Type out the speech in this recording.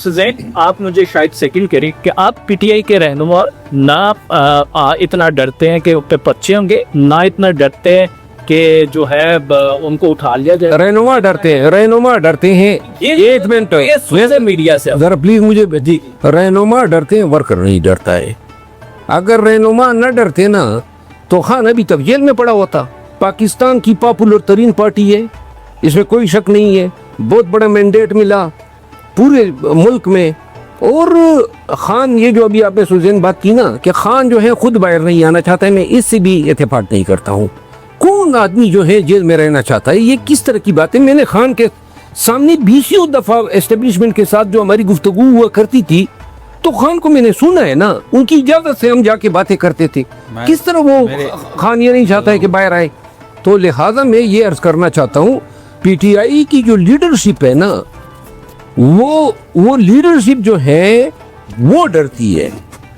زید آپ مجھے شاید سیکنڈ کریں کہ آپ پی ٹی آئی کے رہنما نہ اتنا ڈرتے ہیں کہ ان پہ پرچے ہوں گے، نہ اتنا ڈرتے ہیں کہ جو ہے ان کو اٹھا لیا جائے. رہنما ڈرتے ہیں. ایک منٹ سوشل میڈیا سے ذرا پلیز مجھے جی. رہنما ڈرتے ہیں، ورکر نہیں ڈرتا ہے. اگر رہنما نہ ڈرتے نا تو خان ابھی تک جیل میں پڑا ہوتا. پاکستان کی پاپولر ترین پارٹی ہے، اس میں کوئی شک نہیں ہے. بہت بڑا مینڈیٹ ملا پورے ملک میں. اور خان یہ جو ابھی آپ نے سوزین بات کی نا کہ خان جو ہے خود باہر نہیں آنا چاہتا ہے، میں اس سے بھی اتفاق نہیں کرتا ہوں. کون آدمی جو ہے جیل میں رہنا چاہتا ہے؟ یہ کس طرح کی بات ہے؟ میں نے خان کے سامنے بیسیوں دفعہ اسٹیبلشمنٹ کے ساتھ جو ہماری گفتگو ہوا کرتی تھی تو خان کو میں نے سنا ہے نا، ان کی اجازت سے ہم جا کے باتیں کرتے تھے. کس طرح وہ خان یہ نہیں چاہتا ہے کہ باہر آئے؟ تو لہٰذا میں یہ عرض کرنا چاہتا ہوں پی ٹی آئی کی جو لیڈرشپ ہے نا وہ لیڈرشپ جو ہے وہ ڈرتی ہے.